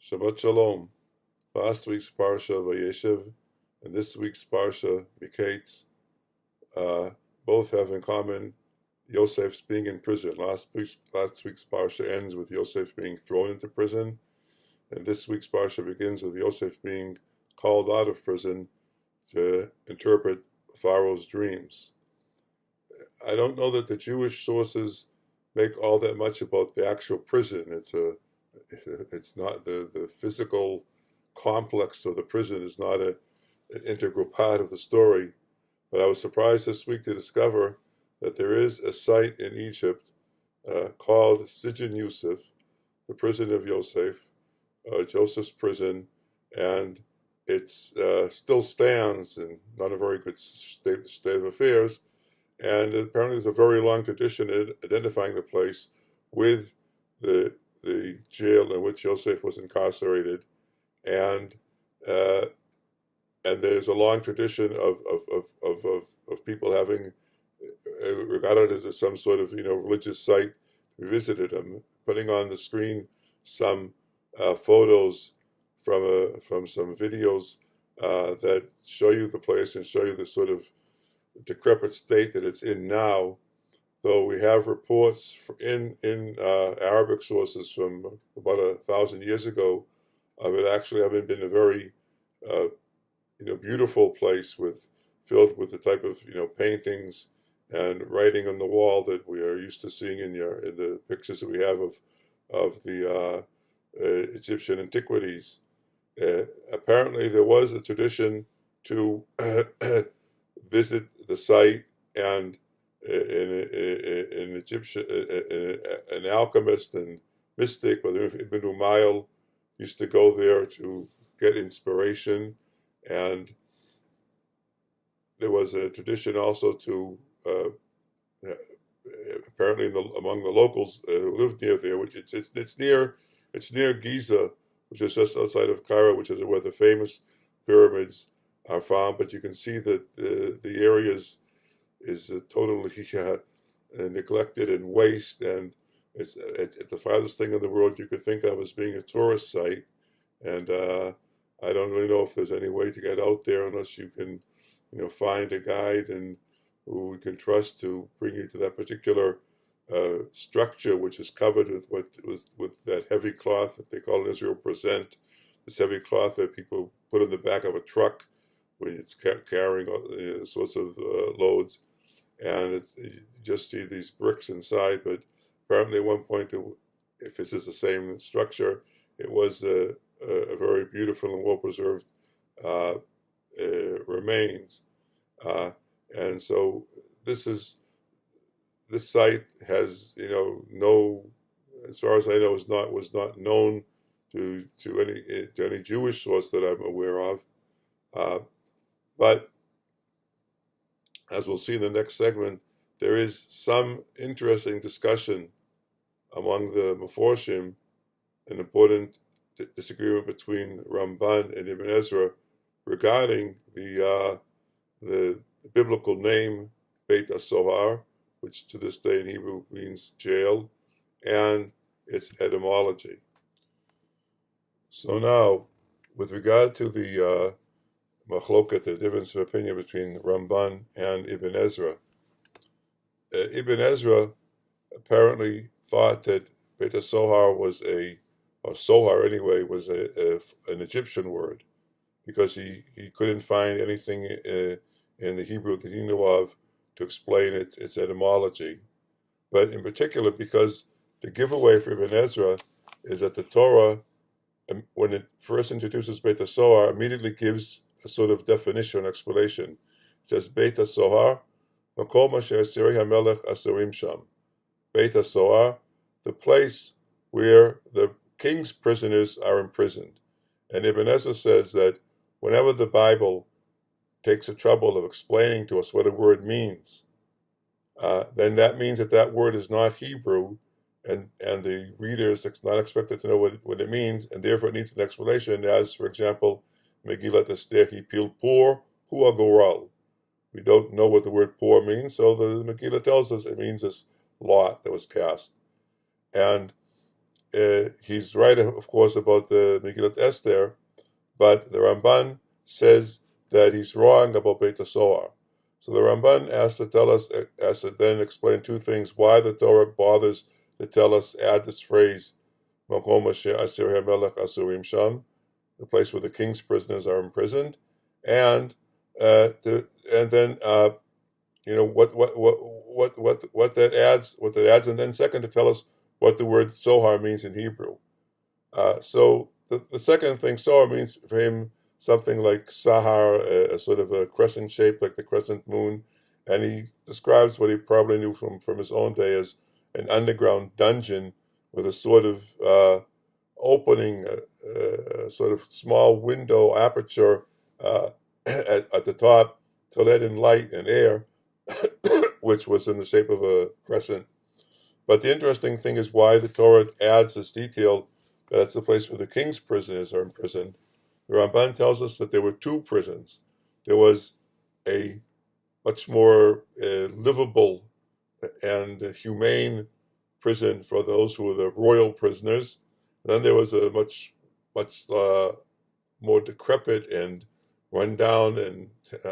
Shabbat Shalom. Last week's Parsha Vayeshev and this week's Parsha Miketz both have in common Yosef's being in prison. Last week's Parsha ends with Yosef being thrown into prison, and this week's Parsha begins with Yosef being called out of prison to interpret Pharaoh's dreams. I don't know that the Jewish sources make all that much about the actual prison. It's not the physical complex of the prison is not an integral part of the story. But I was surprised this week to discover that there is a site in Egypt called Sijn Yusuf, the prison of Yosef, Joseph's prison, and it still stands in not a very good state of affairs. And apparently there's a very long tradition in identifying the place with the jail in which Yosef was incarcerated, and there's a long tradition of people having regarded as some sort of religious site. We visited them, putting on the screen some photos from some videos that show you the place and show you the sort of decrepit state that it's in now. Though we have reports in Arabic sources from about 1,000 years ago of it actually having been a very beautiful place filled with the type of paintings and writing on the wall that we are used to seeing in the pictures that we have of the Egyptian antiquities. Apparently, there was a tradition to visit the site, and an Egyptian, an alchemist and mystic, whether Ibn Umayl, used to go there to get inspiration, and there was a tradition also to apparently among the locals who lived near there, which it's near Giza, which is just outside of Cairo, which is where the famous pyramids are found. But you can see that the area is totally neglected and waste, and it's the farthest thing in the world you could think of as being a tourist site. And I don't really know if there's any way to get out there unless you can, find a guide and who we can trust to bring you to that particular structure, which is covered with that heavy cloth that they call in Israel present. This heavy cloth that people put in the back of a truck when it's carrying all sorts of loads, and you just see these bricks inside. But apparently, at one point, if this is the same structure, it was a very beautiful and well-preserved remains. And so this site has, no, as far as I know, was not known to any Jewish source that I'm aware of. But as we'll see in the next segment, there is some interesting discussion among the Meforshim, an important disagreement between Ramban and Ibn Ezra regarding the biblical name Beit HaSohar, which to this day in Hebrew means jail, and its etymology. So now, with regard to the machloket, the difference of opinion between Ramban and Ibn Ezra, Ibn Ezra apparently thought that Beit HaSohar was Sohar anyway, was an Egyptian word, because he couldn't find anything in the Hebrew that he knew of to explain its etymology. But in particular, because the giveaway for Ibn Ezra is that the Torah, when it first introduces Beit HaSohar, immediately gives a sort of definition, explanation. It says, Beit HaSohar, Makom asher asirei hamelech asurim sham. Beit HaSohar, the place where the king's prisoners are imprisoned. And Ibn Ezra says that whenever the Bible takes the trouble of explaining to us what a word means, then that means that word is not Hebrew, and the reader is not expected to know what it means, and therefore it needs an explanation, as, for example, Megillat Esther, Hipil Por, Hu Agoral. We don't know what the word Por means, so the Megillah tells us it means this lot that was cast. And he's right, of course, about the Megillat Esther, but the Ramban says that he's wrong about Beit HaSohar. So the Ramban has to then explain two things: why the Torah bothers to tell us, add this phrase, Makom Asher Asir HaMelech Asurim Sham, the place where the king's prisoners are imprisoned, and then what that adds, and then second to tell us what the word Zohar means in Hebrew. So the second thing, Zohar means for him something like Sahar, a sort of a crescent shape like the crescent moon, and he describes what he probably knew from his own day as an underground dungeon with a sort of opening, a sort of small window aperture at the top to let in light and air, which was in the shape of a crescent. But the interesting thing is why the Torah adds this detail that it's the place where the king's prisoners are imprisoned. The Ramban tells us that there were two prisons. There was a much more livable and humane prison for those who were the royal prisoners. And then there was a much more decrepit and run down and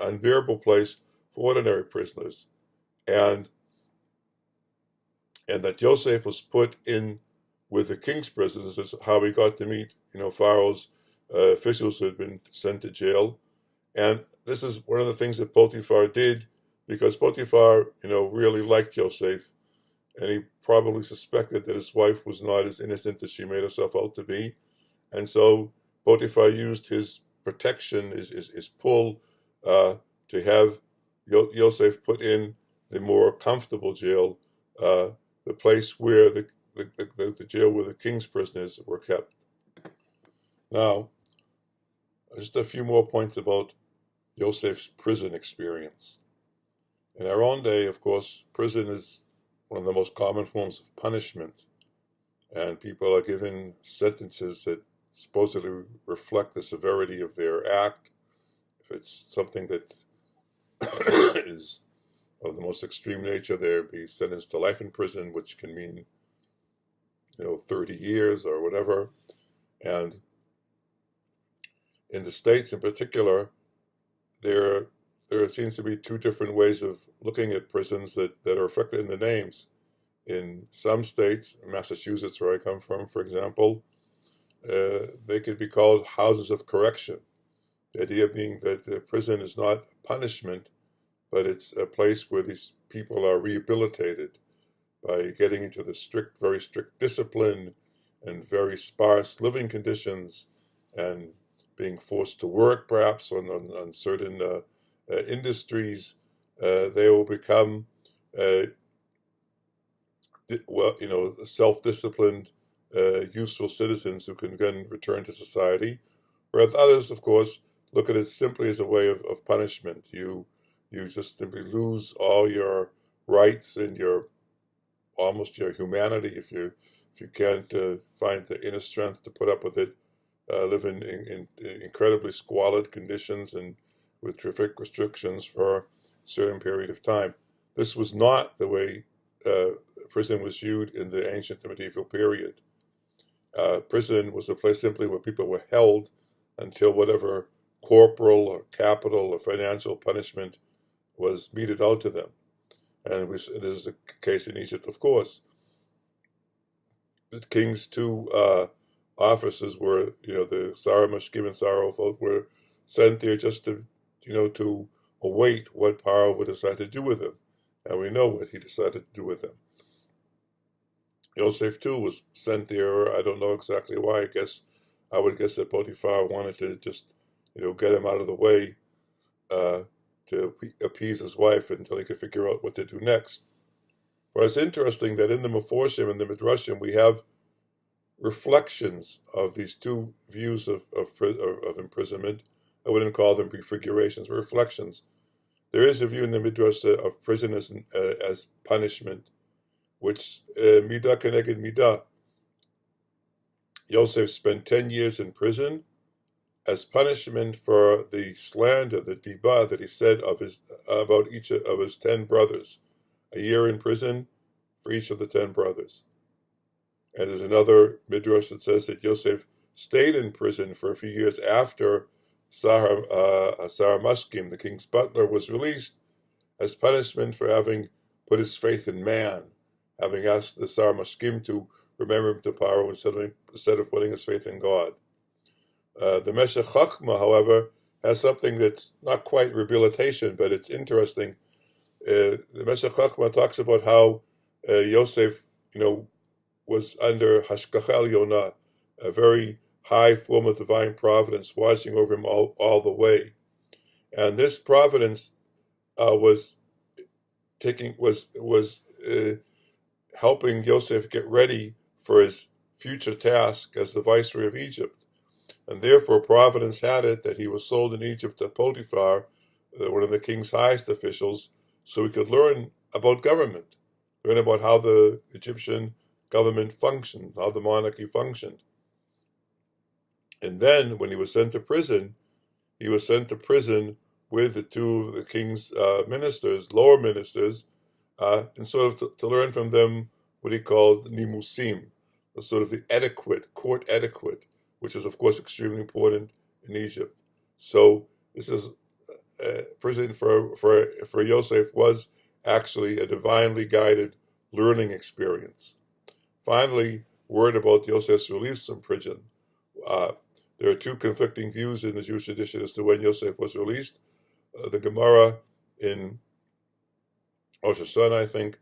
unbearable place for ordinary prisoners. And that Yosef was put in with the king's prisoners. This is how we got to meet, Pharaoh's officials who had been sent to jail. And this is one of the things that Potiphar did, because Potiphar, really liked Yosef, and he probably suspected that his wife was not as innocent as she made herself out to be. And so Potiphar used his protection, his pull, to have Yosef put in the more comfortable jail, the place where the jail where the king's prisoners were kept. Now, just a few more points about Yosef's prison experience. In our own day, of course, prison is one of the most common forms of punishment, and people are given sentences that supposedly reflect the severity of their act. If it's something that is of the most extreme nature, they'd be sentenced to life in prison, which can mean 30 years or whatever. And in the States in particular, there seems to be two different ways of looking at prisons that are reflected in the names. In some states, Massachusetts, where I come from, for example, they could be called houses of correction. The idea being that the prison is not punishment, but it's a place where these people are rehabilitated by getting into the very strict discipline and very sparse living conditions, and being forced to work perhaps on certain industries. They will become self-disciplined, useful citizens who can then return to society. Whereas others, of course, look at it simply as a way of punishment. You just simply lose all your rights and almost your humanity if you can't find the inner strength to put up with it. Live in incredibly squalid conditions and with terrific restrictions for a certain period of time. This was not the way prison was viewed in the ancient medieval period. Prison was a place simply where people were held until whatever corporal or capital or financial punishment was meted out to them. And this is the case in Egypt, of course. The king's two officers were, the Sarah Mashkim and Sarah folk, were sent there just to await what Pharoah would decide to do with him. And we know what he decided to do with him. Yosef too was sent there. I don't know exactly why. I would guess that Potiphar wanted to just, get him out of the way to appease his wife until he could figure out what to do next. But it's interesting that in the Meforshim and the Midrashim we have reflections of these two views of imprisonment. I wouldn't call them prefigurations, but reflections. There is a view in the Midrash of prison as punishment, which midah keneged midah. Yosef spent 10 years in prison as punishment for the slander, the dibah that he said about each of his 10 brothers. A year in prison for each of the 10 brothers. And there's another midrash that says that Yosef stayed in prison for a few years after Sar Mashkim, the king's butler, was released as punishment for having put his faith in man, having asked the Sar Mashkim to remember him to Paro instead of putting his faith in God. The Meshech Chochmah, however, has something that's not quite rehabilitation, but it's interesting. The Meshech Chochmah talks about how Yosef, was under Hashgacha Yonah, a very high form of divine providence watching over him all the way. And this providence was helping Yosef get ready for his future task as the viceroy of Egypt. And therefore providence had it that he was sold in Egypt to Potiphar, one of the king's highest officials, so he could learn about government, learn about how the Egyptian government functioned, how the monarchy functioned. And then when he was sent to prison, with the two of the king's ministers, lower ministers, and sort of to learn from them what he called nimusim, sort of the court etiquette, which is of course extremely important in Egypt. So this is prison for Yosef was actually a divinely guided learning experience. Finally, word about Yosef's release from prison. There are two conflicting views in the Jewish tradition as to when Yosef was released. The Gemara in Rosh Hashanah, I think,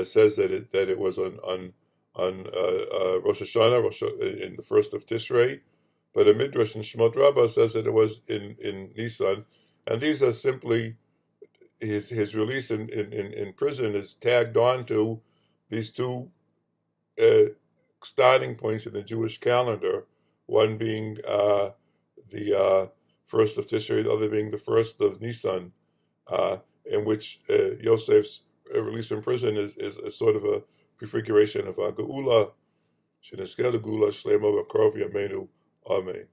says that it was on Rosh Hashanah, in the first of Tishrei, but a midrash in Shemot Rabbah says that it was in Nisan, and these are simply his release in prison is tagged on to these two starting points in the Jewish calendar, one being the first of Tishrei, the other being the first of Nisan, in which Yosef's release from prison is a sort of a prefiguration of a Geula, Shenizkeh Geula Shlema B'Krov Yameinu. Amen.